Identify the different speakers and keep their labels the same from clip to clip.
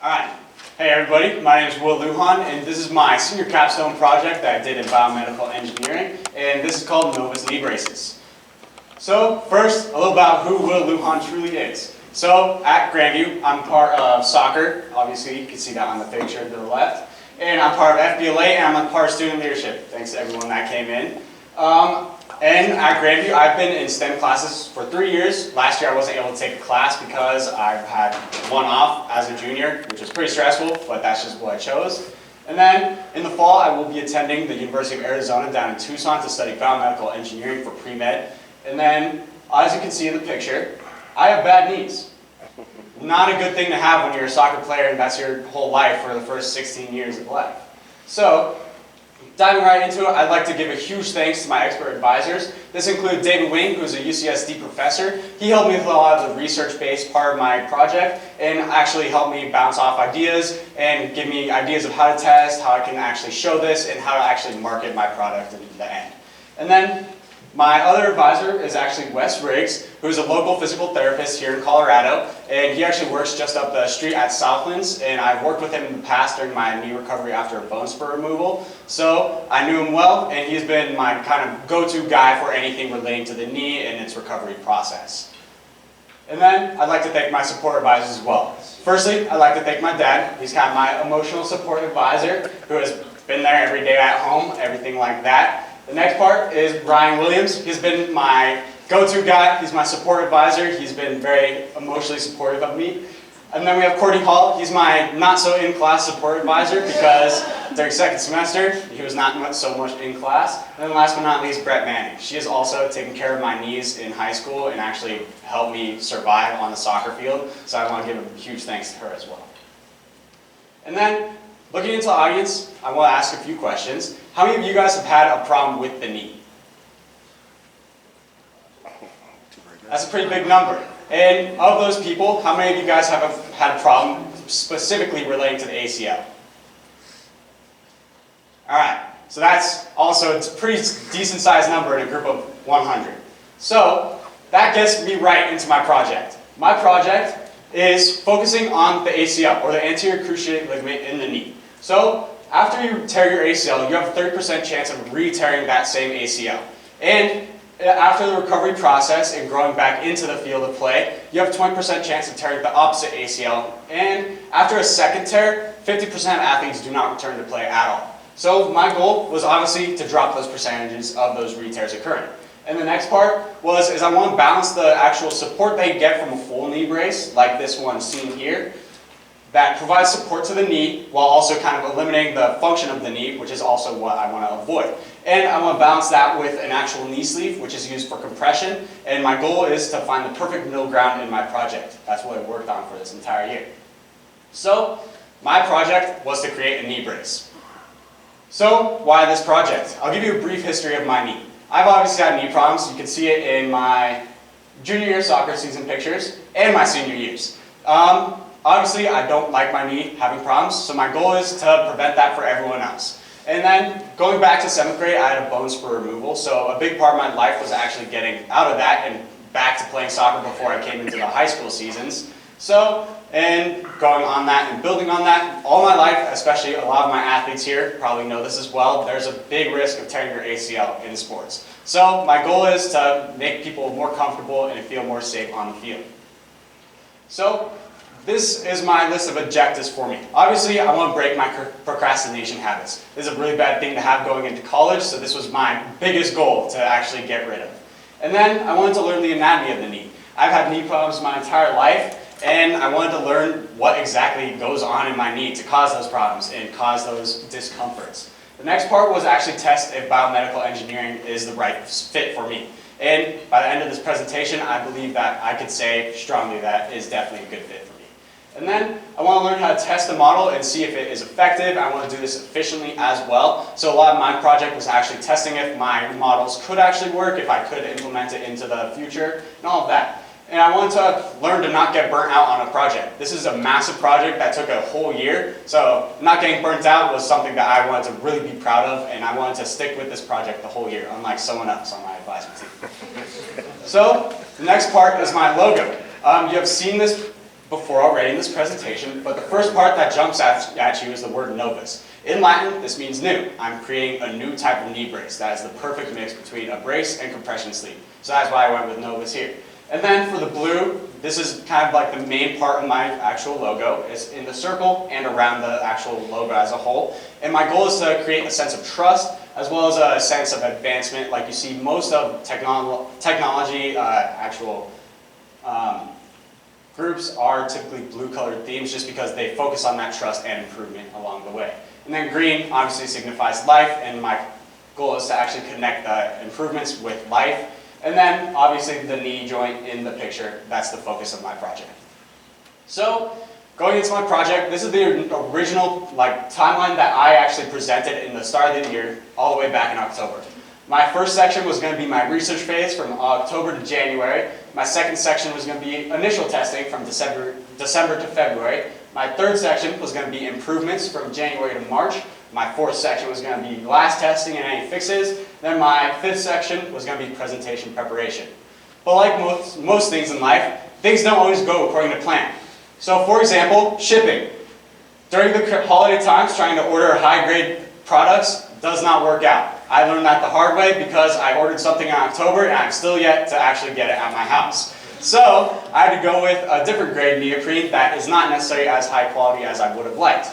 Speaker 1: Alright, hey everybody, my name is Lujan, and this is my senior capstone project that I did in biomedical engineering, and this is called Novus Knee Braces. So first, a little about who Lujan truly is. So at Grandview, I'm part of soccer, obviously you can see that on the picture to the left, and I'm part of FBLA and I'm a part of student leadership, thanks to everyone that came in. And at Grandview, I've been in STEM classes for 3 years. Last year I wasn't able to take a class because I had one off as a junior, which was pretty stressful, but that's just what I chose. And then in the fall, I will be attending the University of Arizona down in Tucson to study biomedical engineering for pre-med. And then, as you can see in the picture, I have bad knees. Not a good thing to have when you're a soccer player and that's your whole life for the first 16 years of life. So, diving right into it, I'd like to give a huge thanks to my expert advisors. This includes David Wing, who's a UCSD professor. He helped me with a lot of the research-based part of my project and actually helped me bounce off ideas and give me ideas of how to test, how I can actually show this, and how to actually market my product in the end. And then my other advisor is actually Wes Riggs, who's a local physical therapist here in Colorado, and he actually works just up the street at Southlands, and I've worked with him in the past during my knee recovery after a bone spur removal, so I knew him well, and he's been my kind of go-to guy for anything relating to the knee and its recovery process. And then I'd like to thank my support advisors as well. Firstly, I'd like to thank my dad. He's kind of my emotional support advisor, who has been there every day at home, everything like that. The next part is Brian Williams. He's been my go-to guy. He's my support advisor. He's been very emotionally supportive of me. And then we have Courtney Hall. He's my not-so-in-class support advisor because during second semester, he was not so much in class. And then last but not least, Brett Manning. She has also taken care of my knees in high school and actually helped me survive on the soccer field. So I want to give a huge thanks to her as well. And then, looking into the audience, I want to ask a few questions. How many of you guys have had a problem with the knee? That's a pretty big number. And of those people, how many of you guys have had a problem specifically relating to the ACL? Alright, so that's also a pretty decent sized number in a group of 100. So that gets me right into my project. My project is focusing on the ACL, or the anterior cruciate ligament in the knee. So after you tear your ACL, you have a 30% chance of re-tearing that same ACL. And after the recovery process and growing back into the field of play, you have a 20% chance of tearing the opposite ACL. And after a second tear, 50% of athletes do not return to play at all. So my goal was obviously to drop those percentages of those re-tears occurring. And the next part is I want to balance the actual support they get from a full knee brace, like this one seen here, that provides support to the knee while also kind of eliminating the function of the knee, which is also what I want to avoid. And I want to balance that with an actual knee sleeve, which is used for compression. And my goal is to find the perfect middle ground in my project. That's what I worked on for this entire year. So my project was to create a knee brace. So why this project? I'll give you a brief history of my knee. I've obviously had knee problems. You can see it in my junior year soccer season pictures and my senior years. Obviously, I don't like my knee having problems, so my goal is to prevent that for everyone else. And then, going back to 7th grade, I had a bone spur removal, so a big part of my life was actually getting out of that and back to playing soccer before I came into the high school seasons. So, and going on that and building on that, all my life, especially a lot of my athletes here probably know this as well, there's a big risk of tearing your ACL in sports. So, my goal is to make people more comfortable and feel more safe on the field. So, this is my list of objectives for me. Obviously, I want to break my procrastination habits. This is a really bad thing to have going into college, so this was my biggest goal to actually get rid of. And then, I wanted to learn the anatomy of the knee. I've had knee problems my entire life, and I wanted to learn what exactly goes on in my knee to cause those problems and cause those discomforts. The next part was actually test if biomedical engineering is the right fit for me. And by the end of this presentation, I believe that I could say strongly that is definitely a good fit for me. And then I want to learn how to test the model and see if it is effective. I want to do this efficiently as well. So a lot of my project was actually testing if my models could actually work, if I could implement it into the future, and all of that. And I wanted to learn to not get burnt out on a project. This is a massive project that took a whole year, so not getting burnt out was something that I wanted to really be proud of, and I wanted to stick with this project the whole year, unlike someone else on my advisement team. So the next part is my logo. You have seen this before already in this presentation, but the first part that jumps at you is the word novus. In Latin, this means new. I'm creating a new type of knee brace. That is the perfect mix between a brace and compression sleeve. So that's why I went with novus here. And then for the blue, this is kind of like the main part of my actual logo. It's in the circle and around the actual logo as a whole. And my goal is to create a sense of trust as well as a sense of advancement. Like you see, most of technology groups are typically blue-colored themes just because they focus on that trust and improvement along the way. And then green obviously signifies life, and my goal is to actually connect the improvements with life. And then obviously the knee joint in the picture, that's the focus of my project. So going into my project, this is the original timeline that I actually presented in the start of the year, all the way back in October. My first section was going to be my research phase from October to January. My second section was going to be initial testing from December to February. My third section was going to be improvements from January to March. My fourth section was going to be last testing and any fixes. Then my fifth section was going to be presentation preparation. But like most things in life, things don't always go according to plan. So for example, shipping. During the holiday times, trying to order high-grade products does not work out. I learned that the hard way because I ordered something in October and I'm still yet to actually get it at my house. So I had to go with a different grade neoprene that is not necessarily as high quality as I would have liked.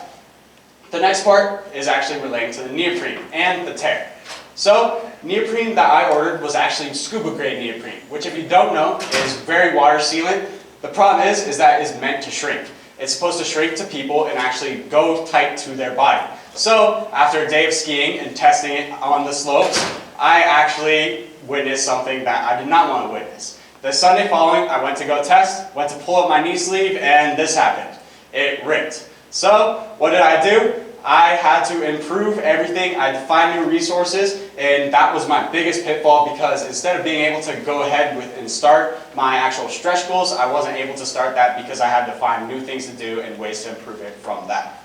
Speaker 1: The next part is actually relating to the neoprene and the tear. So neoprene that I ordered was actually scuba grade neoprene, which if you don't know is very water sealant. The problem is that it's meant to shrink. It's supposed to shrink to people and actually go tight to their body. So after a day of skiing and testing it on the slopes, I actually witnessed something that I did not want to witness. The Sunday following, I went to go test, went to pull up my knee sleeve, and this happened. It ripped. So what did I do? I had to improve everything. I had to find new resources, and that was my biggest pitfall because instead of being able to go ahead with and start my actual stretch goals, I wasn't able to start that because I had to find new things to do and ways to improve it from that.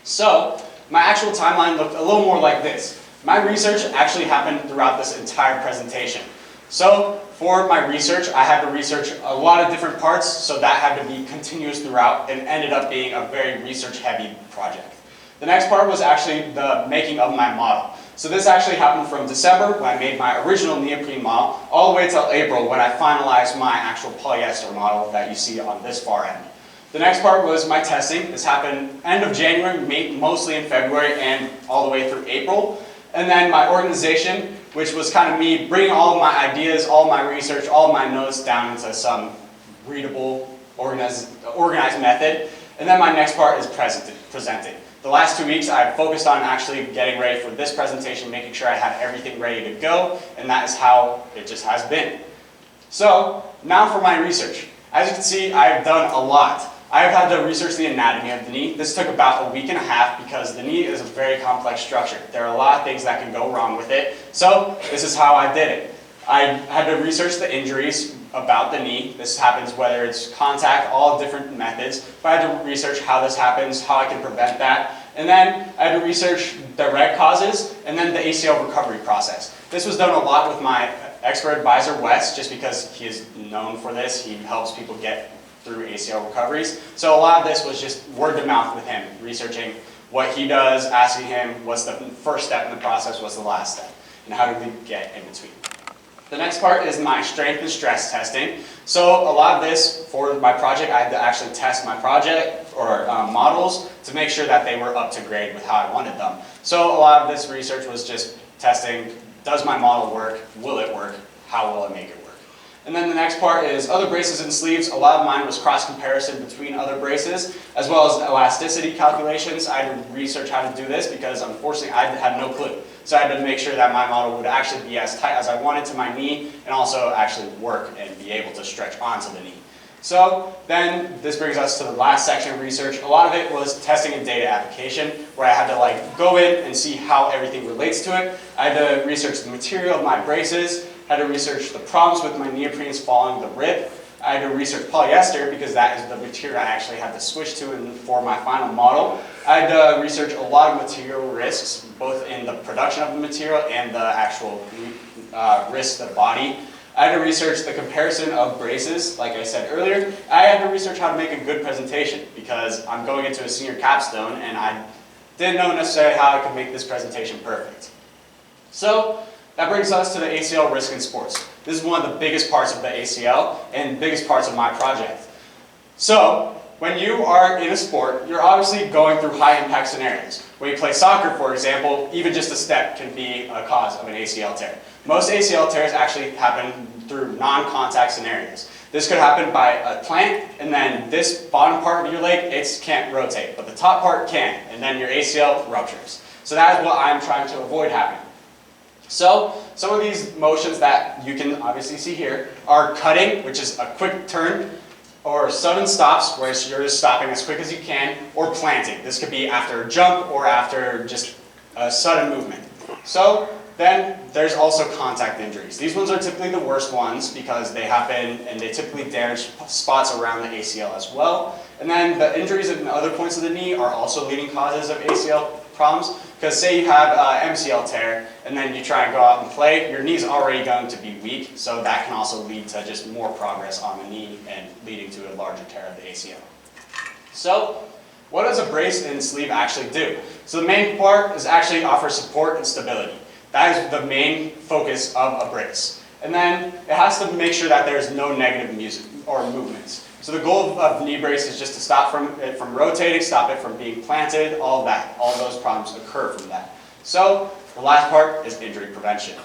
Speaker 1: So my actual timeline looked a little more like this. My research actually happened throughout this entire presentation. So for my research, I had to research a lot of different parts, so that had to be continuous throughout and ended up being a very research-heavy project. The next part was actually the making of my model. So this actually happened from December when I made my original neoprene model all the way till April when I finalized my actual polyester model that you see on this far end. The next part was my testing. This happened end of January, mostly in February, and all the way through April. And then my organization, which was kind of me bringing all of my ideas, all of my research, all of my notes down into some readable, organized method. And then my next part is presenting. The last 2 weeks I've focused on actually getting ready for this presentation, making sure I had everything ready to go, and that is how it just has been. So now for my research. As you can see, I've done a lot. I've had to research the anatomy of the knee. This took about a week and a half because the knee is a very complex structure. There are a lot of things that can go wrong with it. So this is how I did it. I had to research the injuries about the knee. This happens whether it's contact, all different methods. But I had to research how this happens, how I can prevent that. And then I had to research direct causes and then the ACL recovery process. This was done a lot with my expert advisor, Wes, just because he is known for this. He helps people get through ACL recoveries. So a lot of this was just word of mouth with him, researching what he does, asking him what's the first step in the process, what's the last step, and how do we get in between. The next part is my strength and stress testing. So a lot of this, for my project, I had to actually test my project or models to make sure that they were up to grade with how I wanted them. So a lot of this research was just testing, does my model work, will it work, how will it make it work? And then the next part is other braces and sleeves. A lot of mine was cross-comparison between other braces, as well as elasticity calculations. I had to research how to do this because unfortunately I had no clue. So I had to make sure that my model would actually be as tight as I wanted to my knee and also actually work and be able to stretch onto the knee. So then this brings us to the last section of research. A lot of it was testing and data application, where I had to go in and see how everything relates to it. I had to research the material of my braces, I had to research the problems with my neoprenes following the rip. I had to research polyester because that is the material I actually had to switch to for my final model. I had to research a lot of material risks, both in the production of the material and the actual risk to the body. I had to research the comparison of braces, like I said earlier. I had to research how to make a good presentation because I'm going into a senior capstone and I didn't know necessarily how I could make this presentation perfect. So that brings us to the ACL risk in sports. This is one of the biggest parts of the ACL and biggest parts of my project. So when you are in a sport, you're obviously going through high impact scenarios. When you play soccer, for example, even just a step can be a cause of an ACL tear. Most ACL tears actually happen through non-contact scenarios. This could happen by a plant, and then this bottom part of your leg, it can't rotate, but the top part can, and then your ACL ruptures. So that is what I'm trying to avoid happening. So some of these motions that you can obviously see here are cutting, which is a quick turn, or sudden stops, where you're just stopping as quick as you can, or planting. This could be after a jump or after just a sudden movement. So then there's also contact injuries. These ones are typically the worst ones because they happen and they typically damage spots around the ACL as well. And then the injuries at other points of the knee are also leading causes of ACL problems. Because say you have MCL tear and then you try and go out and play, your knee's already going to be weak, so that can also lead to just more progress on the knee and leading to a larger tear of the ACL. So what does a brace and sleeve actually do? So the main part is actually offer support and stability. That is the main focus of a brace. And then it has to make sure that there's no negative movements. So the goal of knee brace is just to stop it from rotating, stop it from being planted, all that. All those problems occur from that. So the last part is injury prevention.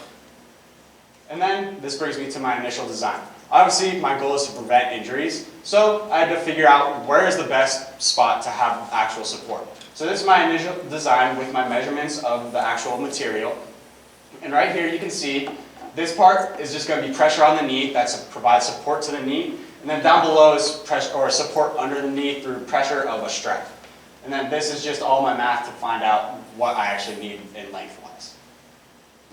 Speaker 1: And then this brings me to my initial design. Obviously, my goal is to prevent injuries, so I had to figure out where is the best spot to have actual support. So this is my initial design with my measurements of the actual material. And right here you can see this part is just going to be pressure on the knee that provides support to the knee. And then down below is pressure or support under the knee through pressure of a strap. And then this is just all my math to find out what I actually need in lengthwise.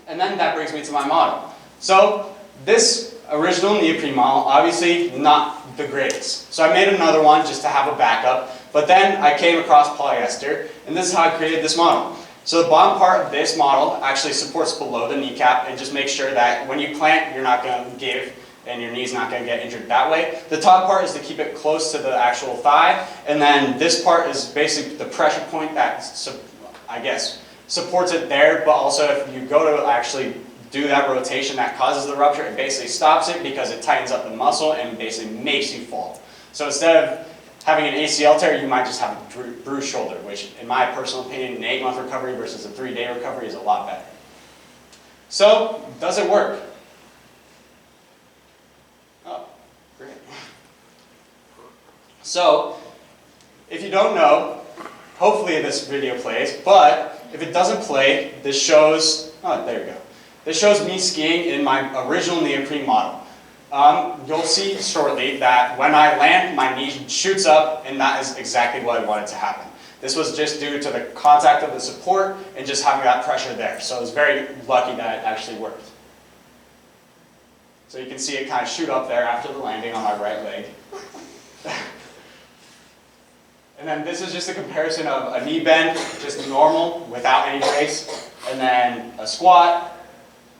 Speaker 1: And then that brings me to my model. So this original neoprene model, obviously not the greatest. So I made another one just to have a backup. But then I came across polyester, and this is how I created this model. So the bottom part of this model actually supports below the kneecap and just makes sure that when you plant, you're not going to give and your knee's not going to get injured that way. The top part is to keep it close to the actual thigh, and then this part is basically the pressure point that, I guess, supports it there, but also if you go to actually do that rotation that causes the rupture, it basically stops it because it tightens up the muscle and basically makes you fall. So instead of having an ACL tear, you might just have a bruised shoulder, which in my personal opinion, an 8-month recovery versus a 3-day recovery is a lot better. So, does it work? Oh, great. So, if you don't know, hopefully this video plays, but if it doesn't play, this shows, oh, there you go. This shows me skiing in my original neoprene model. You'll see shortly that when I land, my knee shoots up, and that is exactly what I wanted to happen. This was just due to the contact of the support and just having that pressure there. So I was very lucky that it actually worked. So you can see it kind of shoot up there after the landing on my right leg. And then this is just a comparison of a knee bend, just normal, without any brace, and then a squat,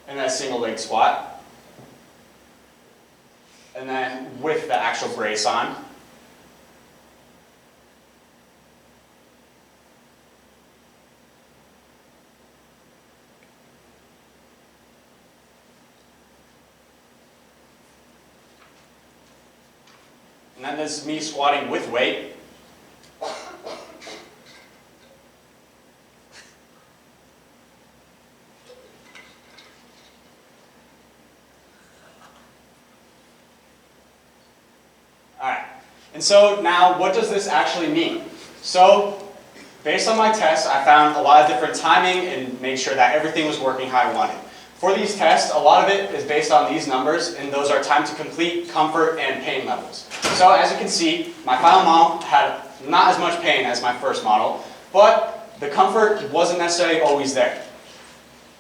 Speaker 1: and then a single leg squat. And then with the actual brace on. And then this is me squatting with weight. Alright, and so now what does this actually mean? So, based on my tests, I found a lot of different timing and made sure that everything was working how I wanted. For these tests, a lot of it is based on these numbers, and those are time to complete, comfort, and pain levels. So as you can see, my final model had not as much pain as my first model, but the comfort wasn't necessarily always there.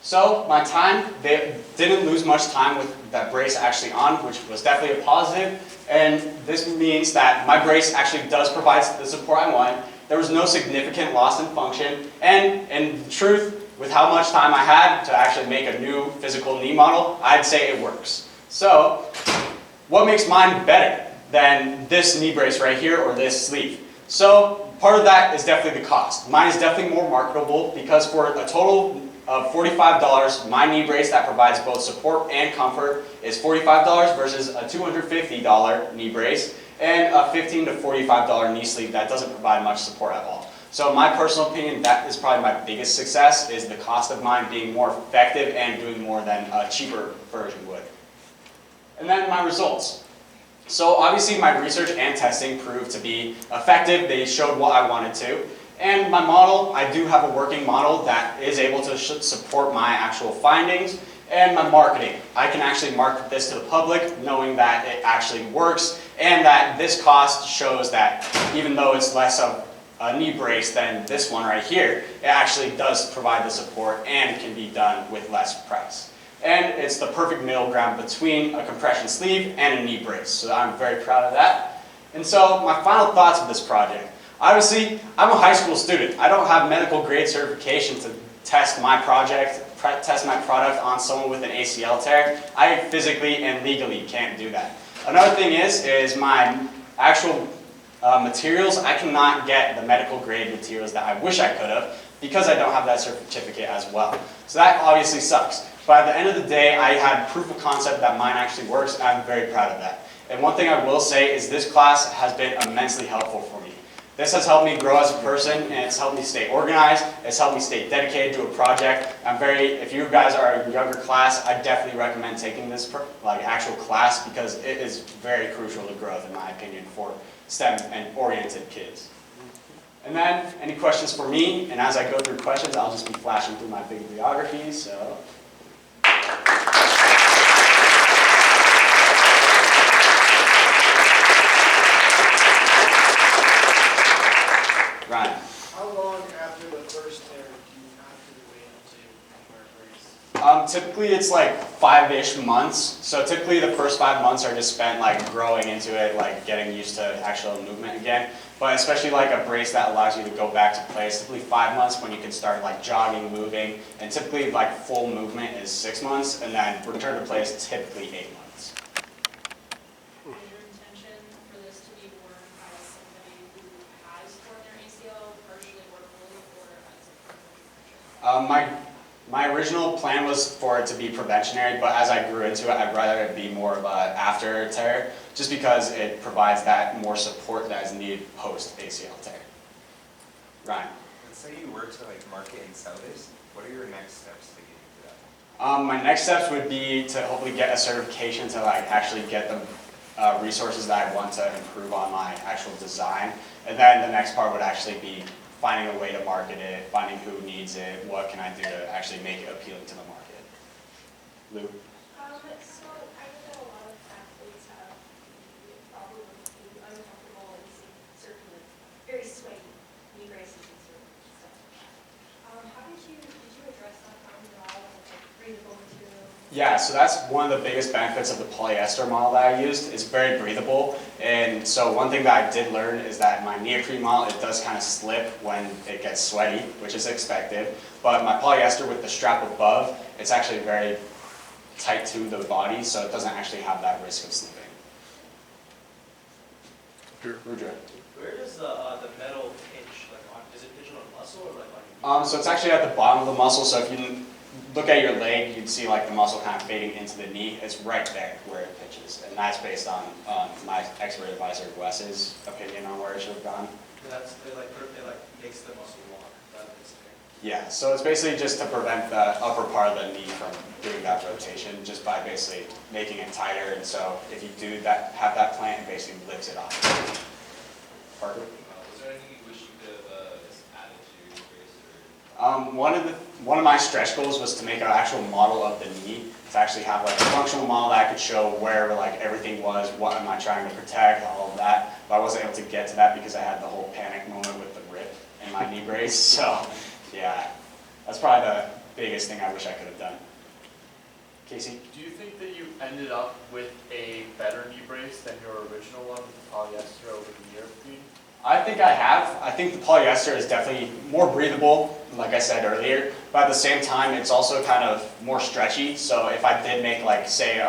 Speaker 1: So my time, they didn't lose much time with that brace actually on, which was definitely a positive. And this means that my brace actually does provide the support I want. There was no significant loss in function. And in truth, with how much time I had to actually make a new physical knee model, I'd say it works. So what makes mine better than this knee brace right here or this sleeve? So part of that is definitely the cost. Mine is definitely more marketable because for a total of $45, my knee brace that provides both support and comfort is $45 versus a $250 knee brace and a $15 to $45 knee sleeve that doesn't provide much support at all. So in my personal opinion, that is probably my biggest success, is the cost of mine being more effective and doing more than a cheaper version would. And then my results. So obviously my research and testing proved to be effective. They showed what I wanted to. And my model, I do have a working model that is able to support my actual findings. And my marketing, I can actually market this to the public knowing that it actually works and that this cost shows that even though it's less of a knee brace than this one right here, it actually does provide the support and can be done with less price. And it's the perfect middle ground between a compression sleeve and a knee brace. So I'm very proud of that. And so my final thoughts of this project. Obviously, I'm a high school student. I don't have medical grade certification to test my product on someone with an ACL tear. I physically and legally can't do that. Another thing is my actual materials, I cannot get the medical grade materials that I wish I could have because I don't have that certificate as well. So that obviously sucks. But at the end of the day, I had proof of concept that mine actually works, and I'm very proud of that. And one thing I will say is this class has been immensely helpful for me. This has helped me grow as a person, and it's helped me stay organized, it's helped me stay dedicated to a project. If you guys are a younger class, I definitely recommend taking this actual class because it is very crucial to growth, in my opinion, for STEM and oriented kids. And then, any questions for me? And as I go through questions, I'll just be flashing through my bibliography, so. Ryan.
Speaker 2: How long after the first tear do you have to wait until you wear a brace?
Speaker 1: Typically it's like 5-ish months. So typically the first 5 months are just spent like growing into it, like getting used to actual movement again. But especially like a brace that allows you to go back to play, it's typically 5 months when you can start like jogging, moving, and typically like full movement is 6 months, and then return to play is typically 8 months.
Speaker 3: Is your intention for this to be worn by somebody who has torn their ACL partially or fully, or as a prevention?
Speaker 1: My original plan was for it to be preventionary, but as I grew into it, I'd rather it be more of a after tear, just because it provides that more support that is needed post ACL tear. Ryan.
Speaker 4: Let's say you were to like market and sell this, what are your next steps to get into that?
Speaker 1: My next steps would be to hopefully get a certification to like actually get the resources that I want to improve on my actual design, and then the next part would actually be finding a way to market it, finding who needs it, what can I do to actually make it appealing to the market. Lou?
Speaker 5: So I know that a lot of athletes have the problem of being uncomfortable and seeing certain very sweaty knee braces and certain stuff like that. How did you address that problem at all with like breathable material?
Speaker 1: Yeah, so that's one of the biggest benefits of the polyester model that I used. It's very breathable, and so one thing that I did learn is that my neoprene model, it does kind of slip when it gets sweaty, which is expected, but my polyester with the strap above, it's actually very tight to the body, so it doesn't actually have that risk of slipping. Rudra.
Speaker 2: Where does the metal pinch? Like on, is it pinch on a muscle or like on your
Speaker 1: So it's actually at the bottom of the muscle, so if you look at your leg, you'd see like the muscle kind of fading into the knee. It's right there where it pinches, and that's based on my expert advisor Wes's opinion on where it should have gone.
Speaker 2: It makes the muscle walk rather than stay.
Speaker 1: Yeah, so it's basically just to prevent the upper part of the knee from doing that rotation, just by basically making it tighter. And so if you do that, have that plant, it basically lifts it off. Parker?
Speaker 6: Was there anything you wish you could have added to your brace?
Speaker 1: One of my stretch goals was to make an actual model of the knee, to actually have like a functional model that I could show where like everything was, what am I trying to protect, all of that. But I wasn't able to get to that because I had the whole panic moment with the rip in my knee brace. So yeah, that's probably the biggest thing I wish I could have done. Casey?
Speaker 7: Do you think that you ended up with a better knee brace than your original one with the polyester over the neoprene?
Speaker 1: I think I have. I think the polyester is definitely more breathable, like I said earlier, but at the same time, it's also kind of more stretchy. So if I did make like, say,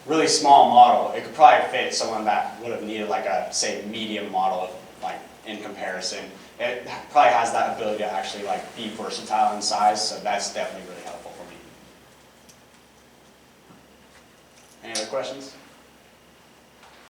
Speaker 1: really small model, it could probably fit someone that would have needed like a, say, medium model, like in comparison. It probably has that ability to actually like be versatile in size, so that's definitely really helpful for me. Any other questions?